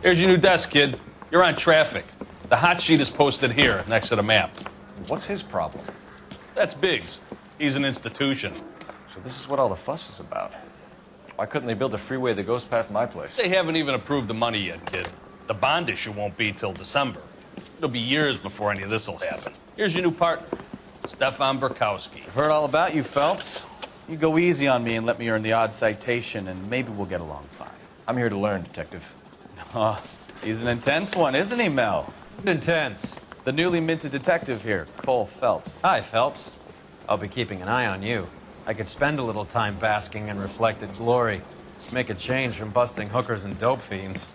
Here's your new desk, kid. You're on traffic. The hot sheet is posted here, next to the map. What's his problem? That's Biggs. He's an institution. So this is what all the fuss is about. Why couldn't they build a freeway that goes past my place? They haven't even approved the money yet, kid. The bond issue won't be till December. It'll be years before any of this will happen. Here's your new partner, Stefan Bekowsky. I've heard all about you, Phelps. You go easy on me and let me earn the odd citation, and maybe we'll get along fine. I'm here to learn, Detective. Oh, he's an intense one, isn't he, Mel? Intense. The newly minted detective here, Cole Phelps. Hi, Phelps. I'll be keeping an eye on you. I could spend a little time basking in reflected glory. Make a change from busting hookers and dope fiends.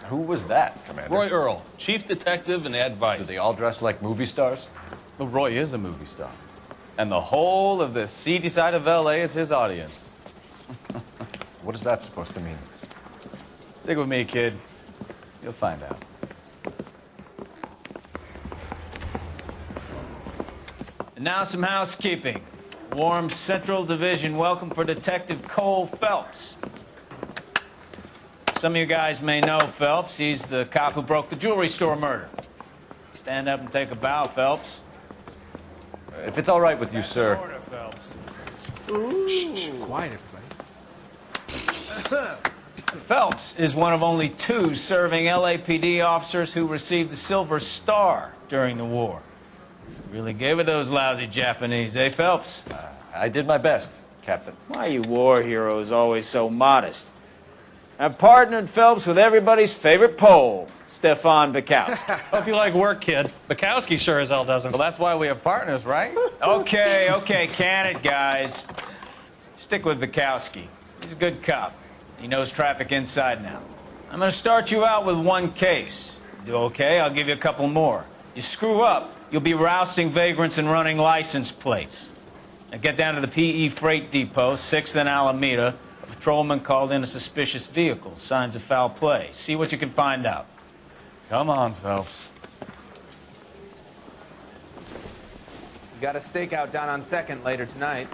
Who was that, Commander? Roy Earle, chief detective and advice. Do they all dress like movie stars? Well, Roy is a movie star. And the whole of the seedy side of L.A. is his audience. What is that supposed to mean? Stick with me, kid. You'll find out. And now some housekeeping. Warm Central Division welcome for Detective Cole Phelps. Some of you guys may know Phelps. He's the cop who broke the jewelry store murder. Stand up and take a bow, Phelps. If it's all right with you, sir. Order, Phelps. Shh, quiet, everybody. Phelps is one of only 2 serving LAPD officers who received the Silver Star during the war. Really gave it those lousy Japanese, eh, Phelps? I did my best, Captain. Why are you war heroes always so modest? I've partnered Phelps with everybody's favorite Pole, Stefan Bekowsky. Hope you like work, kid. Bekowsky sure as hell doesn't. Well, that's why we have partners, right? Okay, can it, guys. Stick with Bekowsky. He's a good cop. He knows traffic inside and out. I'm going to start you out with 1 case. Do okay? I'll give you a couple more. You screw up, you'll be rousting vagrants and running license plates. Now get down to the PE Freight Depot, 6th and Alameda. A patrolman called in a suspicious vehicle. Signs of foul play. See what you can find out. Come on, Phelps. We got a stakeout down on 2nd later tonight.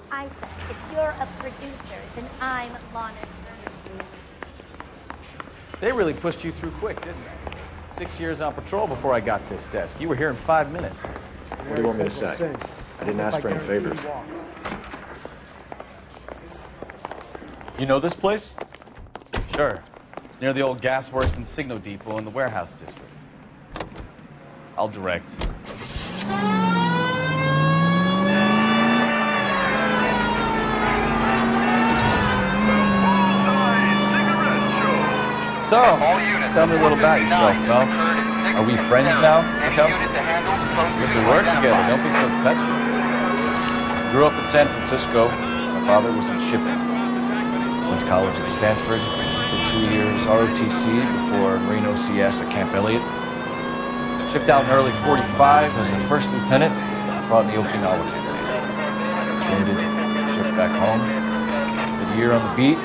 I said, if you're a producer, then I'm monitoring. They really pushed you through quick, didn't they? 6 years on patrol before I got this desk. You were here in 5 minutes. What do you want me to say? I didn't ask for any favors. You know this place? Sure. Near the old gasworks and Signo Depot in the warehouse district. I'll direct. So, tell me a little about yourself, Phelps. Are we friends now, Bekowsky? Good to work together. Don't be so touchy. Grew up in San Francisco. My father was in shipping. Went to college at Stanford. Did 2 years ROTC before Marine OCS at Camp Elliott. Shipped out in early '45 as a first lieutenant. Fought in the Okinawa campaign. Wounded. Shipped back home. Did a year on the beat.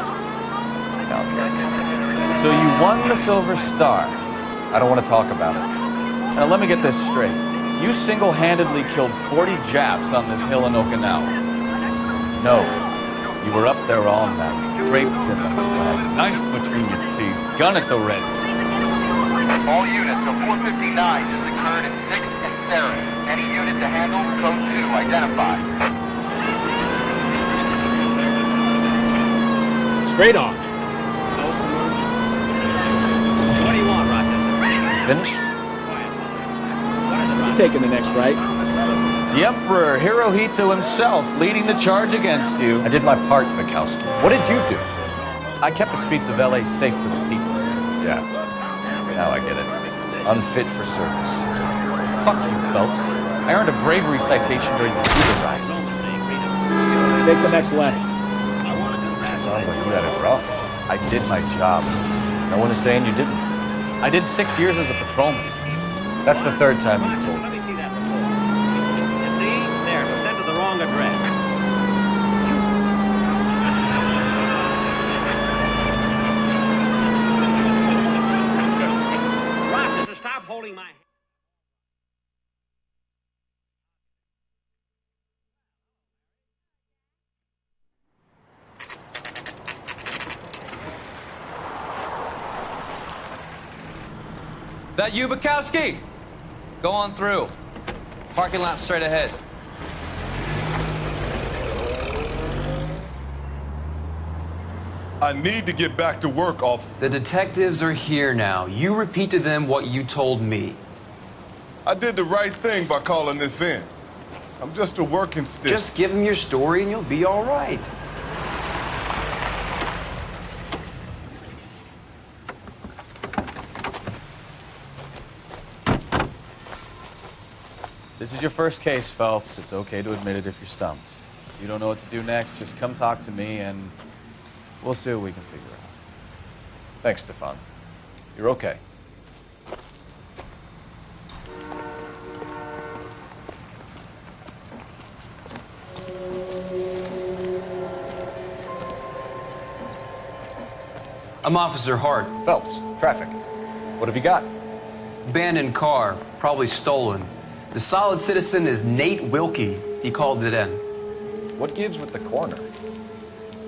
Now I'm here. So you won the Silver Star. I don't want to talk about it. Now let me get this straight. You single-handedly killed 40 Japs on this hill in Okinawa. No, you were up there all night, draped in them, with a knife between your teeth, gun at the ready. All units, a 459 just occurred in 6th and Sarah's. Any unit to handle, code 2, identified. Straight on. Finished? You taking the next right? The Emperor Hirohito himself leading the charge against you. I did my part, Bekowsky. What did you do? I kept the streets of L.A. safe for the people. Yeah. Now I get it. Unfit for service. Fuck you, Phelps. I earned a bravery citation during the Cuba riots. Take the next left. Sounds like you had it rough. I did my job. No one is saying you didn't. I did 6 years as a patrolman. That's the 3rd time you've told me. See, there, sent to the wrong address. Rochester, stop holding my... That you, Bekowsky? Go on through. Parking lot straight ahead. I need to get back to work, officer. The detectives are here now. You repeat to them what you told me. I did the right thing by calling this in. I'm just a working stick. Just give them your story and you'll be all right. This is your first case, Phelps. It's okay to admit it if you're stumped. If you don't know what to do next, just come talk to me and we'll see what we can figure out. Thanks, Stefan. You're okay. I'm Officer Hart. Phelps, traffic. What have you got? Abandoned car, probably stolen. The solid citizen is Nate Wilkie. He called it in. What gives with the coroner?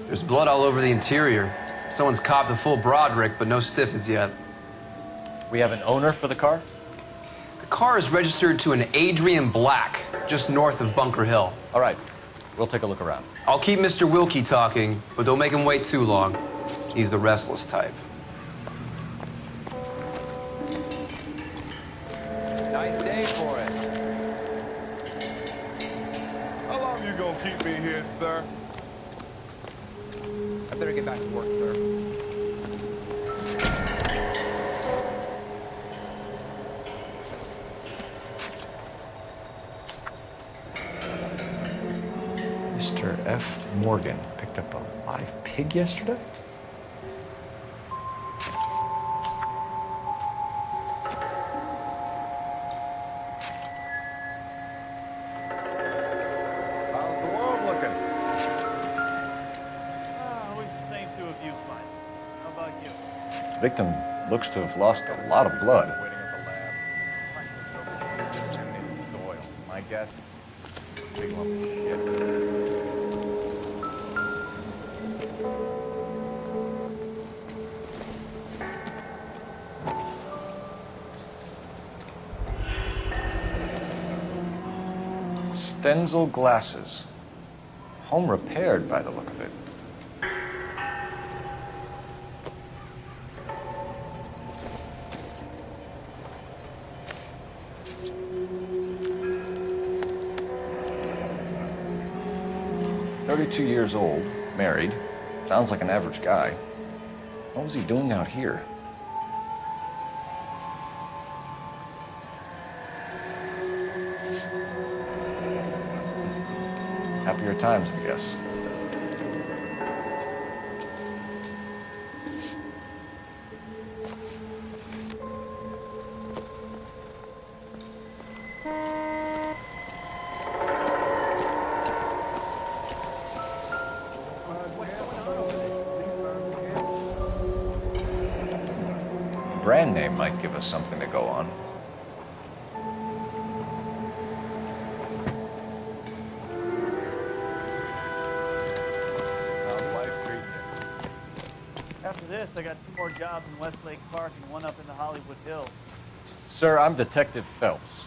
There's blood all over the interior. Someone's copped the full Broderick, but no stiff as yet. We have an owner for the car? The car is registered to an Adrian Black, just north of Bunker Hill. All right, we'll take a look around. I'll keep Mr. Wilkie talking, but don't make him wait too long. He's the restless type. Nice day for it. How long you gonna keep me here, sir? I better get back to work, sir. Mr. F. Morgan picked up a live pig yesterday? How's the world looking? Always the same two of you, fine. How about you? Victim looks to have lost a lot of blood. Waiting at the lab. Contaminated soil. My guess, big lump of shit. Stenzel glasses. Home repaired by the look of it. "32 years old, married. Sounds like an average guy. What was he doing out here?" Happier times, I guess. Brand name might give us something to go on. After this, I got 2 more jobs in Westlake Park and 1 up in the Hollywood Hills. Sir, I'm Detective Phelps.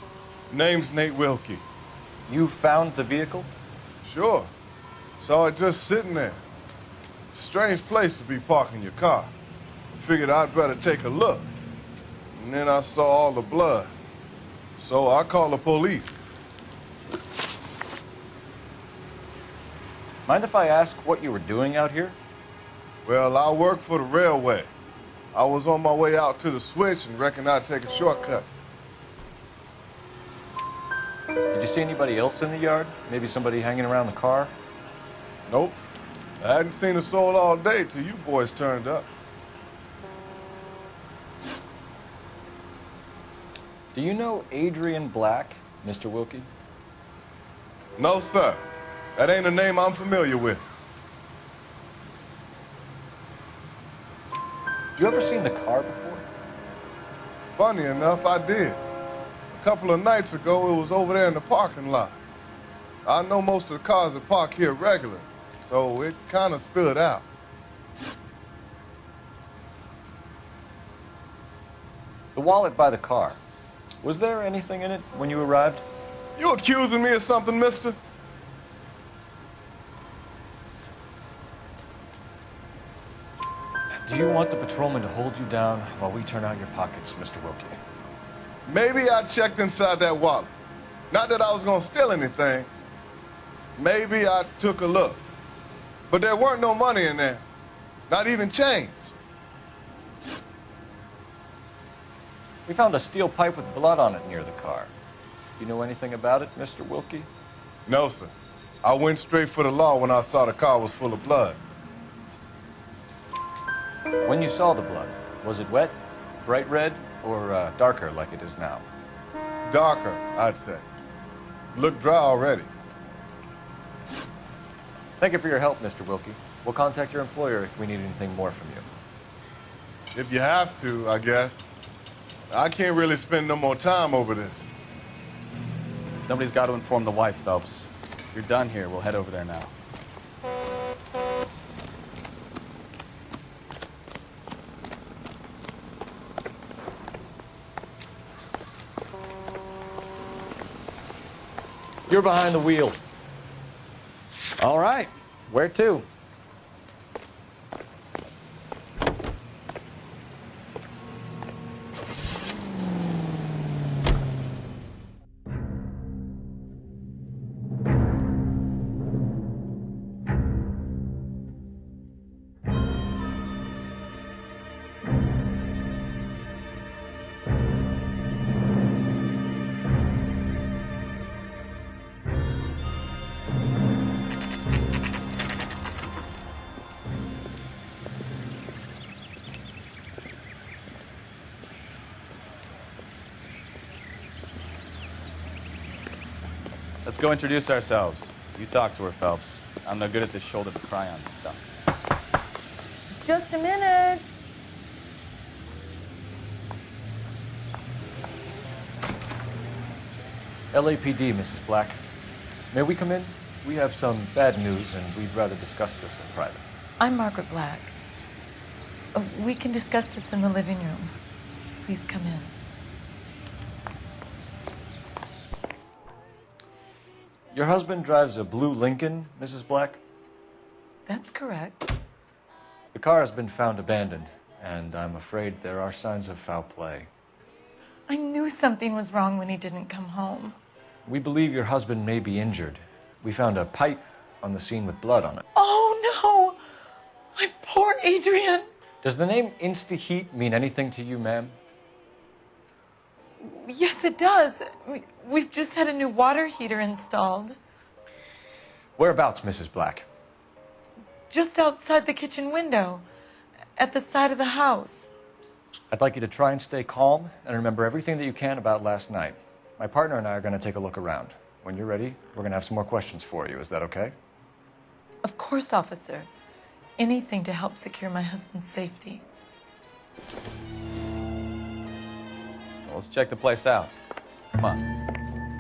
Name's Nate Wilkie. You found the vehicle? Sure. Saw it just sitting there. Strange place to be parking your car. Figured I'd better take a look. And then I saw all the blood. So I called the police. Mind if I ask what you were doing out here? Well, I work for the railway. I was on my way out to the switch and reckoned I'd take a shortcut. Did you see anybody else in the yard? Maybe somebody hanging around the car? Nope. I hadn't seen a soul all day till you boys turned up. Do you know Adrian Black, Mr. Wilkie? No, sir. That ain't a name I'm familiar with. You ever seen the car before? Funny enough, I did. A couple of nights ago, it was over there in the parking lot. I know most of the cars are parked here regular, so it kind of stood out. The wallet by the car. Was there anything in it when you arrived? You accusing me of something, mister? Do you want the patrolman to hold you down while we turn out your pockets, Mr. Wilkie? Maybe I checked inside that wallet. Not that I was gonna steal anything. Maybe I took a look. But there weren't no money in there. Not even change. We found a steel pipe with blood on it near the car. You know anything about it, Mr. Wilkie? No, sir. I went straight for the law when I saw the car was full of blood. When you saw the blood, was it wet, bright red, or darker like it is now? Darker, I'd say. Looked dry already. Thank you for your help, Mr. Wilkie. We'll contact your employer if we need anything more from you. If you have to, I guess. I can't really spend no more time over this. Somebody's got to inform the wife, Phelps. If you're done here, we'll head over there now. You're behind the wheel. All right. Where to? Let's go introduce ourselves. You talk to her, Phelps. I'm no good at this shoulder to cry on stuff. Just a minute. LAPD, Mrs. Black. May we come in? We have some bad news, and we'd rather discuss this in private. I'm Margaret Black. We can discuss this in the living room. Please come in. Your husband drives a blue Lincoln, Mrs. Black? That's correct. The car has been found abandoned, and I'm afraid there are signs of foul play. I knew something was wrong when he didn't come home. We believe your husband may be injured. We found a pipe on the scene with blood on it. Oh, no! My poor Adrian! Does the name Insta-Heat mean anything to you, ma'am? Yes, it does. We've just had a new water heater installed. Whereabouts, Mrs. Black? Just outside the kitchen window, at the side of the house. I'd like you to try and stay calm and remember everything that you can about last night. My partner and I are going to take a look around. When you're ready, we're going to have some more questions for you. Is that okay? Of course, officer. Anything to help secure my husband's safety. Well, let's check the place out. Come on.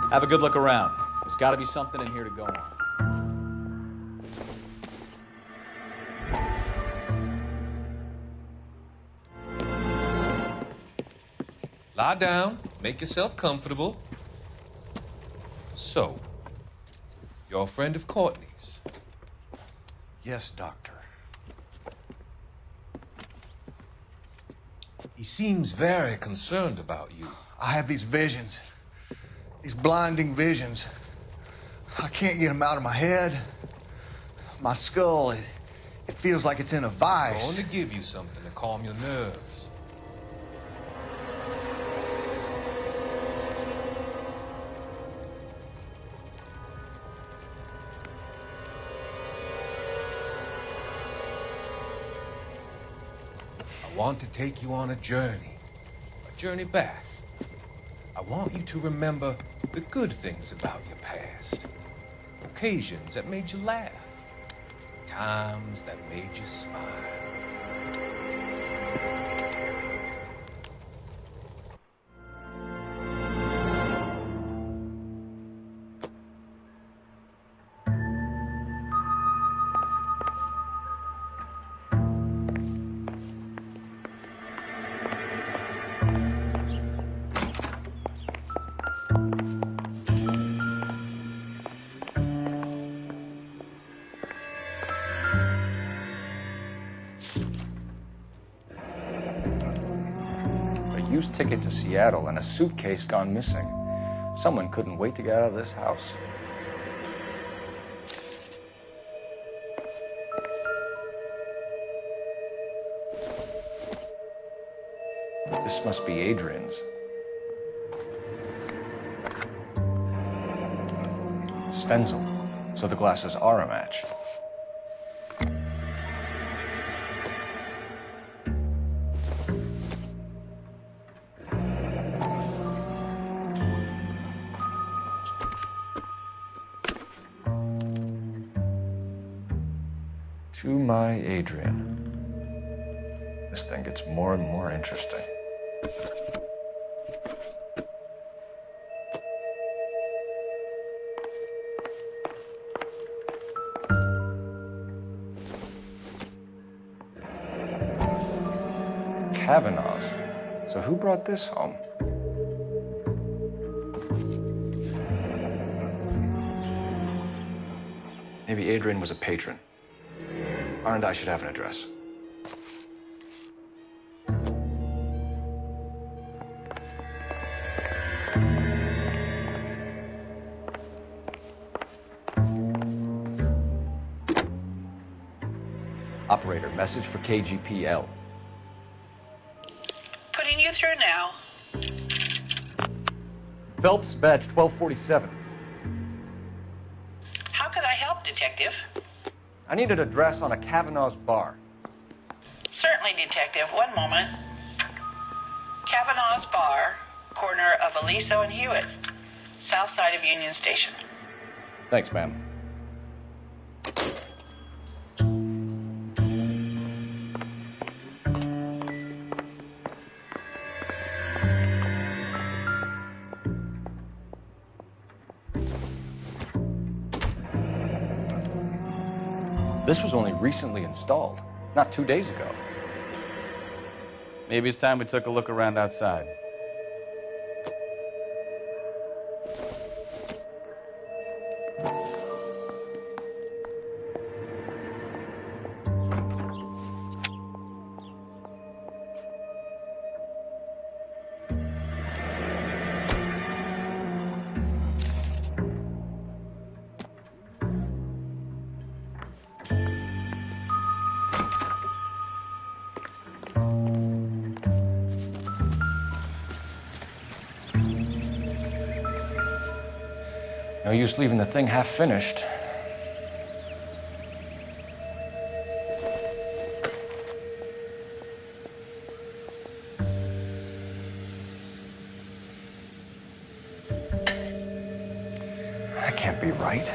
Have a good look around. There's got to be something in here to go on. Lie down. Make yourself comfortable. So, you're a friend of Courtney's? Yes, Doctor. He seems very concerned about you. I have these visions, these blinding visions. I can't get them out of my head. My skull, it feels like it's in a I'm vice. going to give you something to calm your nerves. I want to take you on a journey back. I want you to remember the good things about your past. Occasions that made you laugh. Times that made you smile. cruise ticket to Seattle and a suitcase gone missing. Someone couldn't wait to get out of this house. This must be Adrian's. Stencil, so the glasses are a match. To my Adrian. This thing gets more and more interesting. Kavanaugh's. So who brought this home? Maybe Adrian was a patron. And I should have an address. Operator, message for KGPL. Putting you through now. Phelps, badge 1247. How could I help, Detective? I need an address on a Kavanaugh's bar. Certainly, Detective. One moment. Kavanaugh's Bar, corner of Aliso and Hewitt, south side of Union Station. Thanks, ma'am. This was only recently installed, not 2 days ago. Maybe it's time we took a look around outside. No use leaving the thing half finished. That can't be right.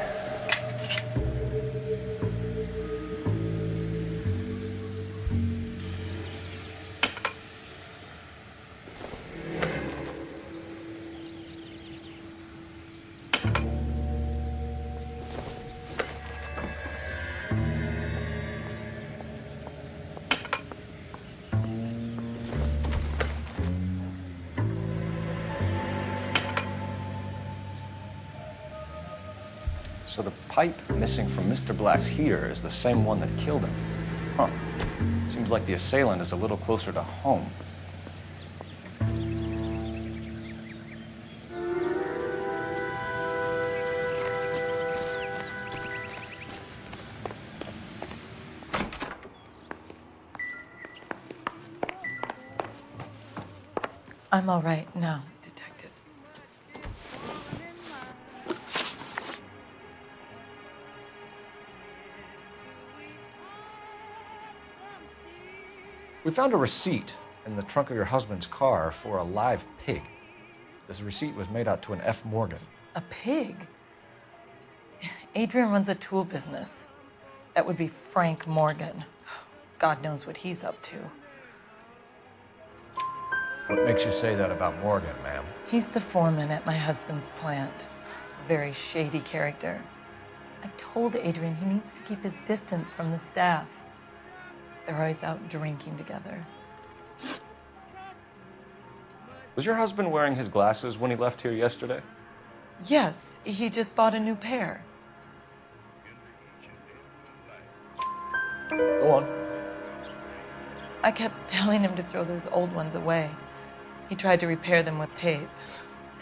So the pipe missing from Mr. Black's heater is the same one that killed him. Huh. Seems like the assailant is a little closer to home. I'm all right now, detectives. We found a receipt in the trunk of your husband's car for a live pig. This receipt was made out to an F. Morgan. A pig? Adrian runs a tool business. That would be Frank Morgan. God knows what he's up to. What makes you say that about Morgan, ma'am? He's the foreman at my husband's plant. A very shady character. I've told Adrian he needs to keep his distance from the staff. They're always out drinking together. Was your husband wearing his glasses when he left here yesterday? Yes, he just bought a new pair. Go on. I kept telling him to throw those old ones away. He tried to repair them with tape.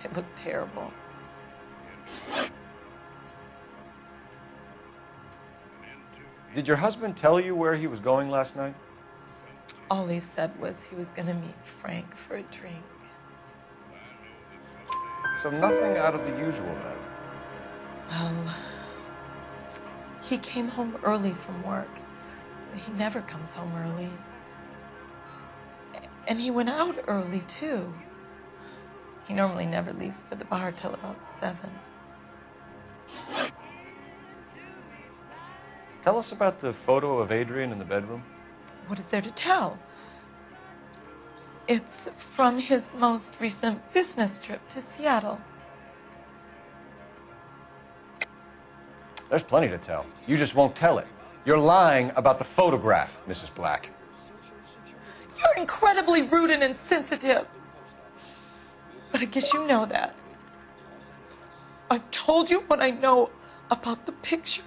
They looked terrible. Did your husband tell you where he was going last night? All he said was he was going to meet Frank for a drink. So nothing out of the usual then? Well, he came home early from work. He never comes home early. And he went out early, too. He normally never leaves for the bar till about 7. Tell us about the photo of Adrian in the bedroom. What is there to tell? It's from his most recent business trip to Seattle. There's plenty to tell. You just won't tell it. You're lying about the photograph, Mrs. Black. You're incredibly rude and insensitive. But I guess you know that. I've told you what I know about the picture.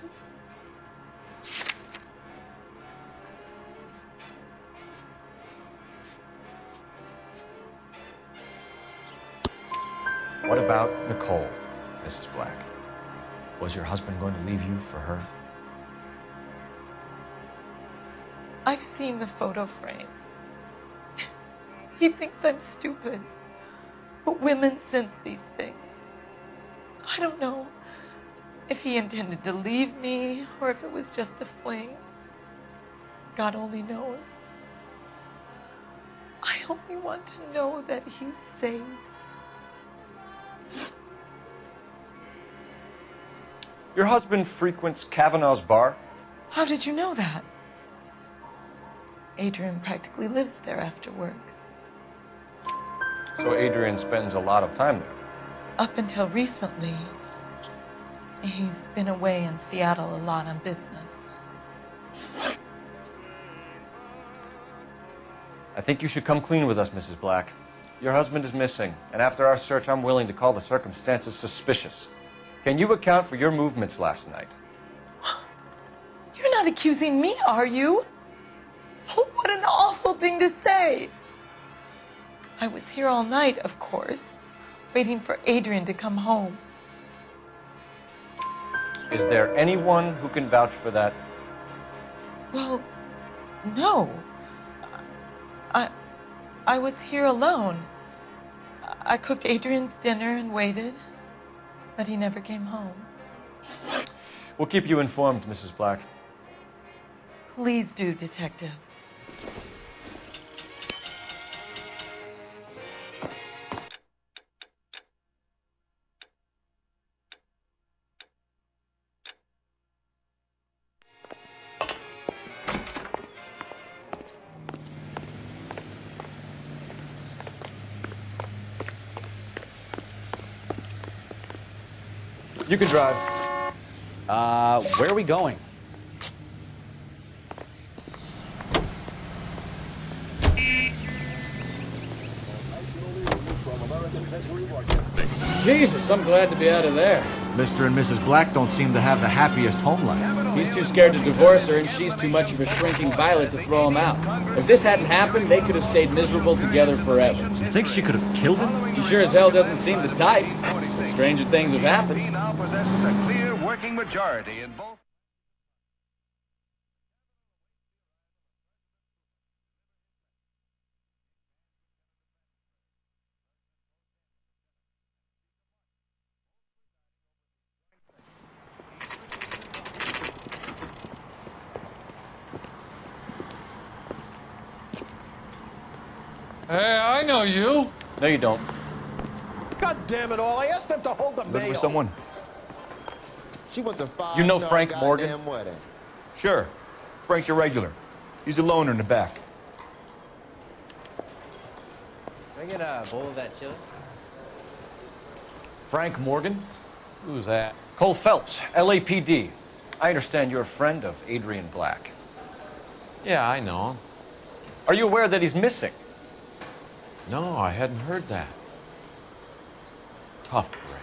What about Nicole, Mrs. Black? Was your husband going to leave you for her? I've seen the photo frame. He thinks I'm stupid. But women sense these things. I don't know if he intended to leave me or if it was just a fling. God only knows. I only want to know that he's safe. Your husband frequents Kavanaugh's bar? How did you know that? Adrian practically lives there after work. So Adrian spends a lot of time there? Up until recently, he's been away in Seattle a lot on business. I think you should come clean with us, Mrs. Black. Your husband is missing, and after our search, I'm willing to call the circumstances suspicious. Can you account for your movements last night? You're not accusing me, are you? Oh, what an awful thing to say. I was here all night, of course, waiting for Adrian to come home. Is there anyone who can vouch for that? Well, no. I was here alone. I cooked Adrian's dinner and waited, but he never came home. We'll keep you informed, Mrs. Black. Please do, Detective. You can drive. Where are we going? Jesus, I'm glad to be out of there. Mr. and Mrs. Black don't seem to have the happiest home life. He's too scared to divorce her, and she's too much of a shrinking violet to throw him out. If this hadn't happened, they could have stayed miserable together forever. You think she could have killed him? She sure as hell doesn't seem the type. But stranger things have happened. Now possesses a clear working majority in both. Hey, I know you. No, you don't. God damn it all. I asked them to hold the mail. Looking for someone? She wants a five. You know Frank Morgan? Wedding. Sure. Frank's your regular. He's a loner in the back. Can I get a bowl of that chili? Frank Morgan? Who's that? Cole Phelps, LAPD. I understand you're a friend of Adrian Black. Yeah, I know him. Are you aware that he's missing? No, I hadn't heard that. Tough break.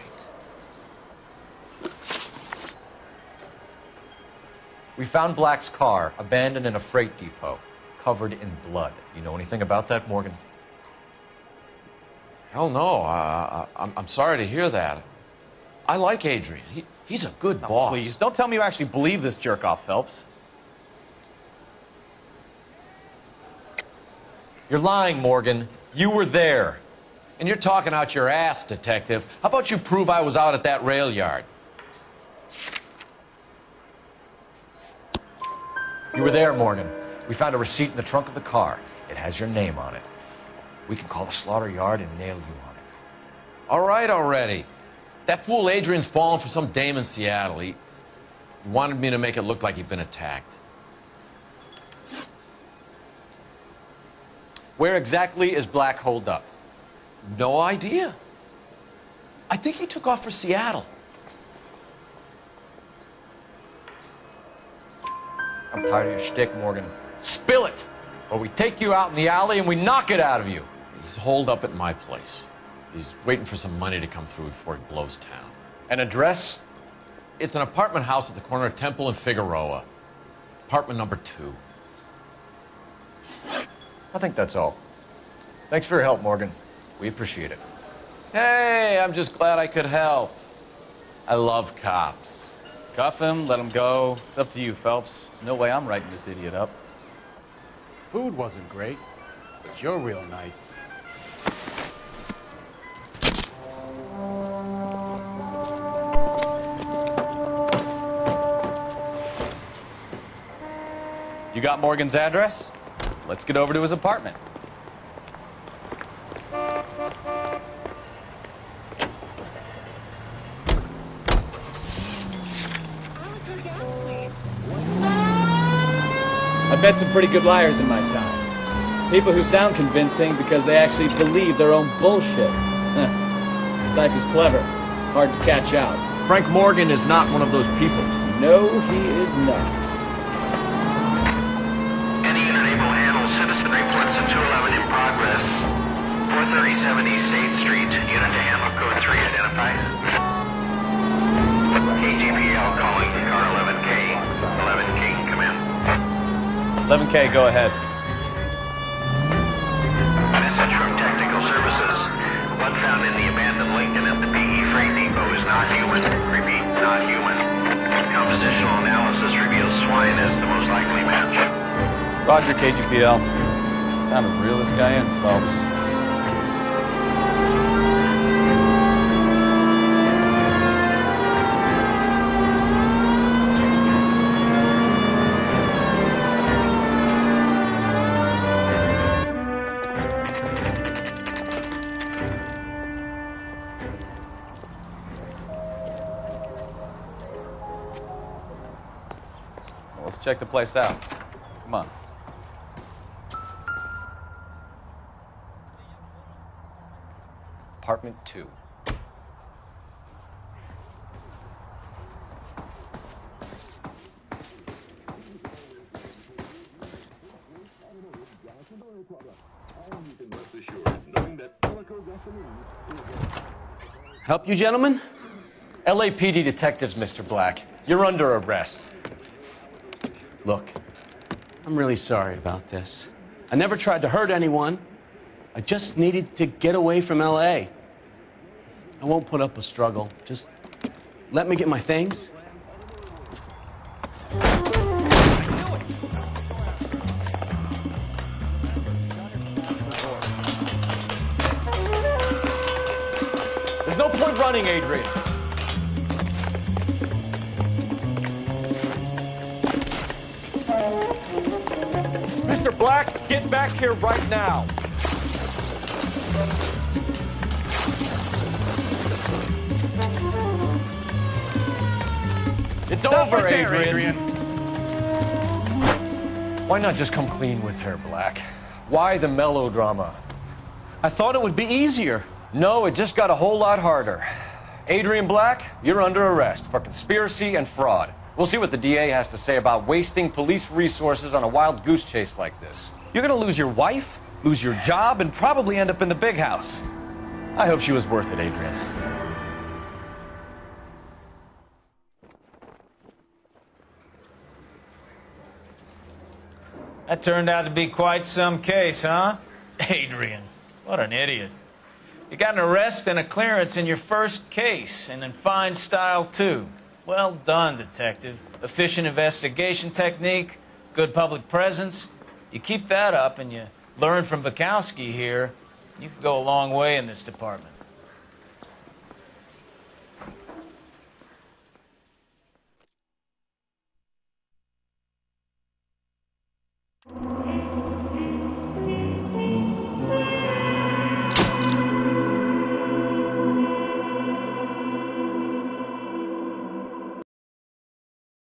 We found Black's car abandoned in a freight depot, covered in blood. You know anything about that, Morgan? Hell no. I'm sorry to hear that. I like Adrian. He's a good boss. Please, don't tell me you actually believe this jerk-off, Phelps. You're lying, Morgan. You were there. And you're talking out your ass, detective. How about you prove I was out at that rail yard? You were there, Morgan. We found a receipt in the trunk of the car. It has your name on it. We can call the slaughter yard and nail you on it. All right already. That fool Adrian's fallen for some dame in Seattle. He wanted me to make it look like he'd been attacked. Where exactly is Black holed up? No idea. I think he took off for Seattle. I'm tired of your shtick, Morgan. Spill it! Or we take you out in the alley and we knock it out of you. He's holed up at my place. He's waiting for some money to come through before he blows town. An address? It's an apartment house at the corner of Temple and Figueroa. Apartment number 2. I think that's all. Thanks for your help, Morgan. We appreciate it. Hey, I'm just glad I could help. I love cops. Cuff him, let him go. It's up to you, Phelps. There's no way I'm writing this idiot up. Food wasn't great, but you're real nice. You got Morgan's address? Let's get over to his apartment. I've met some pretty good liars in my time. People who sound convincing because they actually believe their own bullshit. The type is clever, hard to catch out. Frank Morgan is not one of those people. No, he is not. Any unit able to handle citizenry reports of 211 in progress. 437 East 8th Street, unit to handle code 3 identified. KGPL calling car 11K. 11K, come in. 11K, go ahead. Message from Technical Services. Blood found in the abandoned Lincoln at the PE Freight Depot is not human. Repeat, not human. Compositional analysis reveals swine as the most likely match. Roger, KGPL. Time to reel this guy in, Phelps. Let's check the place out. Come on. Apartment 2. Help you, gentlemen? LAPD detectives, Mr. Black. You're under arrest. Look, I'm really sorry about this. I never tried to hurt anyone. I just needed to get away from LA. I won't put up a struggle. Just let me get my things. There's no point running, Adrian. Mr. Black, get back here right now. It's over, Adrian. Why not just come clean with her, Black? Why the melodrama? I thought it would be easier. No, it just got a whole lot harder. Adrian Black, you're under arrest for conspiracy and fraud. We'll see what the DA has to say about wasting police resources on a wild goose chase like this. You're gonna lose your wife, lose your job, and probably end up in the big house. I hope she was worth it, Adrian. That turned out to be quite some case, huh? Adrian, what an idiot. You got an arrest and a clearance in your first case, and in fine style, too. Well done, Detective. Efficient investigation technique, good public presence. You keep that up and you learn from Bekowsky here, you could go a long way in this department.